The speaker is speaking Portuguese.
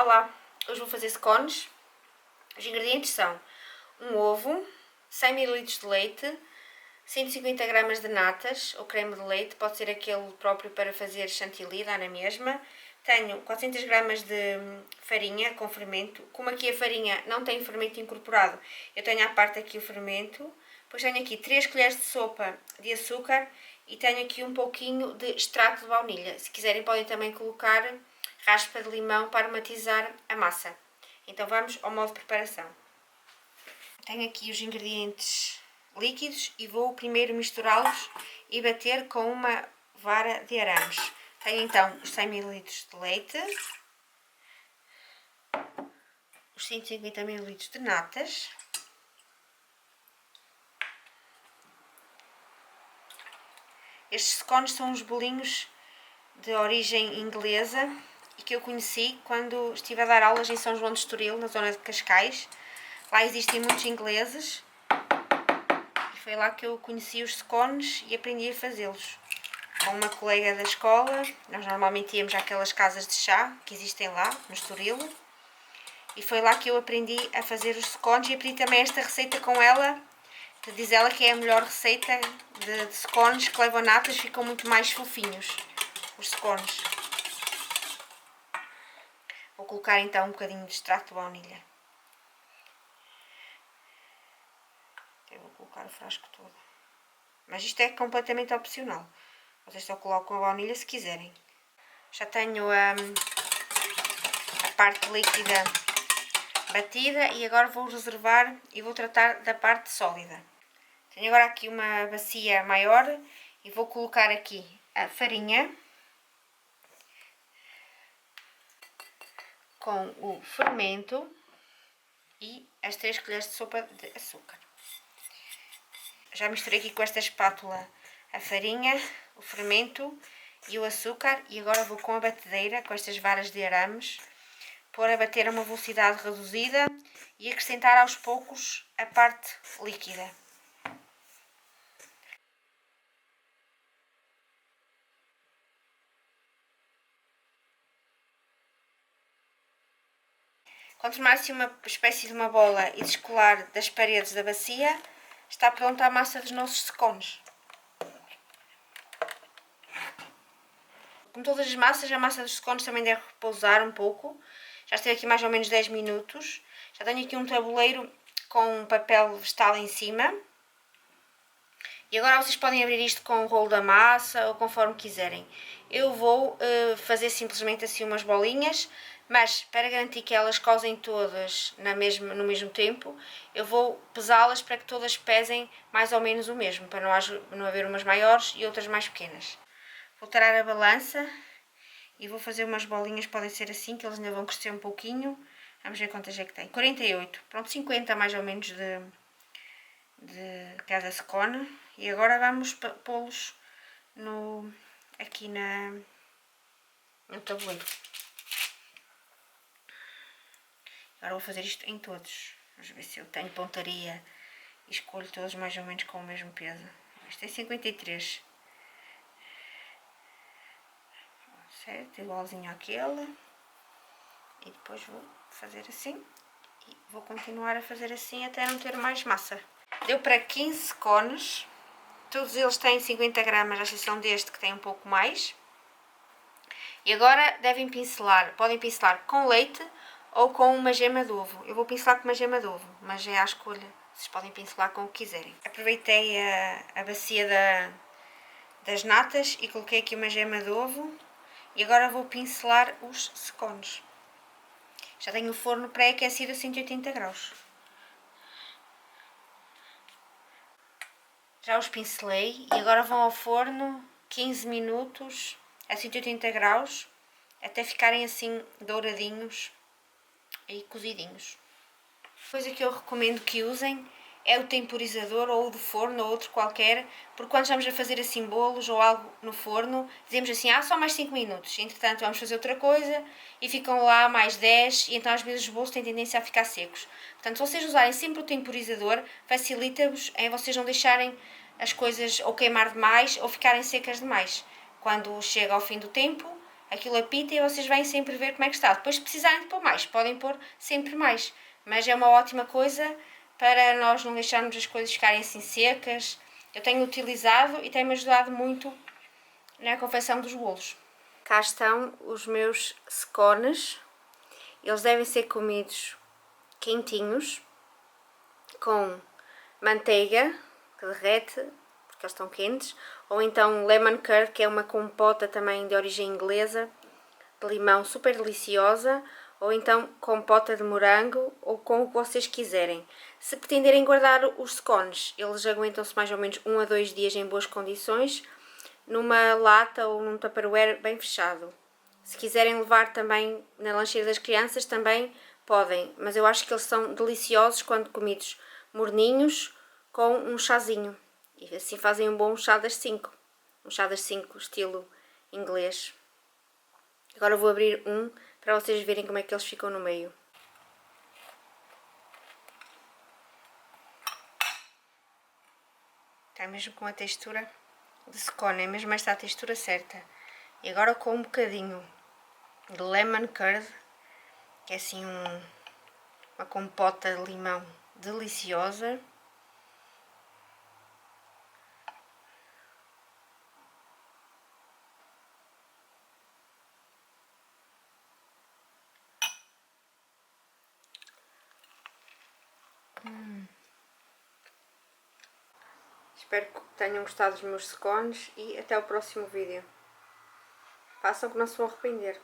Olá, hoje vou fazer scones. Os ingredientes são um ovo, 100 ml de leite, 150 gramas de natas ou creme de leite, pode ser aquele próprio para fazer chantilly, dá na mesma. Tenho 400 gramas de farinha com fermento. Como aqui a farinha não tem fermento incorporado, eu tenho à parte aqui o fermento. Depois tenho aqui 3 colheres de sopa de açúcar e tenho aqui um pouquinho de extrato de baunilha. Se quiserem podem também colocar raspa de limão para aromatizar a massa. Então vamos ao modo de preparação. Tenho aqui os ingredientes líquidos e vou primeiro misturá-los e bater com uma vara de arames. Tenho então os 100 ml de leite, os 150 ml de natas, estes scones são uns bolinhos de origem inglesa e que eu conheci quando estive a dar aulas em São João de Estoril, na zona de Cascais. Lá existem muitos ingleses e foi lá que eu conheci os scones e aprendi a fazê-los. Com uma colega da escola, nós normalmente íamos àquelas casas de chá que existem lá, no Estoril, e foi lá que eu aprendi a fazer os scones e aprendi também esta receita com ela, que diz ela que é a melhor receita de scones que levam natas, ficam muito mais fofinhos, os scones. Vou colocar então um bocadinho de extrato de baunilha. Eu vou colocar o frasco todo. Mas isto é completamente opcional. Vocês só colocam a baunilha se quiserem. Já tenho a parte líquida batida e agora vou reservar e vou tratar da parte sólida. Tenho agora aqui uma bacia maior e vou colocar aqui a farinha com o fermento e as 3 colheres de sopa de açúcar. Já misturei aqui com esta espátula a farinha, o fermento e o açúcar e agora vou com a batedeira, com estas varas de arames, pôr a bater a uma velocidade reduzida e acrescentar aos poucos a parte líquida. Quando formar assim uma espécie de uma bola e descolar das paredes da bacia, está pronta a massa dos nossos scones. Como todas as massas, a massa dos scones também deve repousar um pouco. Já esteve aqui mais ou menos 10 minutos. Já tenho aqui um tabuleiro com um papel vegetal em cima. E agora vocês podem abrir isto com o rolo da massa ou conforme quiserem. Eu vou fazer simplesmente assim umas bolinhas, mas para garantir que elas cozem todas no mesmo tempo, eu vou pesá-las para que todas pesem mais ou menos o mesmo, para não haver umas maiores e outras mais pequenas. Vou tarar a balança e vou fazer umas bolinhas, podem ser assim, que eles ainda vão crescer um pouquinho. Vamos ver quantas é que tem. 48, pronto, 50 mais ou menos de cada scone. E agora vamos pô-los aqui no tabuleiro. Agora vou fazer isto em todos. Vamos ver se eu tenho pontaria e escolho todos mais ou menos com o mesmo peso. Este é 53. Certo? Igualzinho àquele. E depois vou fazer assim. E vou continuar a fazer assim até não ter mais massa. Deu para 15 cones. Todos eles têm 50 gramas, à exceção deste que tem um pouco mais. E agora devem pincelar. Podem pincelar com leite ou com uma gema de ovo. Eu vou pincelar com uma gema de ovo, mas é à escolha. Vocês podem pincelar com o que quiserem. Aproveitei a bacia das natas e coloquei aqui uma gema de ovo. E agora vou pincelar os scones. Já tenho o forno pré-aquecido a 180 graus. Já os pincelei e agora vão ao forno 15 minutos a 180 graus até ficarem assim douradinhos e cozidinhos. Coisa que eu recomendo que usem é o temporizador ou o de forno ou outro qualquer, porque quando estamos a fazer assim bolos ou algo no forno, dizemos assim, só mais 5 minutos, entretanto vamos fazer outra coisa e ficam lá mais 10 e então às vezes os bolos têm tendência a ficar secos. Portanto, se vocês usarem sempre o temporizador, facilita-vos em vocês não deixarem as coisas ou queimar demais ou ficarem secas demais. Quando chega ao fim do tempo, aquilo apita e vocês vêm sempre ver como é que está. Depois, se precisarem de pôr mais, podem pôr sempre mais. Mas é uma ótima coisa para nós não deixarmos as coisas ficarem assim secas. Eu tenho utilizado e tem-me ajudado muito na confecção dos bolos. Cá estão os meus scones. Eles devem ser comidos quentinhos, com manteiga que derrete, porque eles estão quentes, ou então lemon curd, que é uma compota também de origem inglesa, de limão, super deliciosa, ou então compota de morango, ou com o que vocês quiserem. Se pretenderem guardar os scones, eles aguentam-se mais ou menos 1 a 2 dias em boas condições, numa lata ou num tupperware bem fechado. Se quiserem levar também na lancheira das crianças, também podem, mas eu acho que eles são deliciosos quando comidos morninhos com um chazinho. E assim fazem um bom chá das 5. Um chá das 5 estilo inglês. Agora vou abrir um para vocês verem como é que eles ficam no meio. Está mesmo com a textura de scone, é mesmo esta a textura certa. E agora com um bocadinho de lemon curd, que é assim uma compota de limão deliciosa. Espero que tenham gostado dos meus scones e até o próximo vídeo. Façam que não se vão arrepender.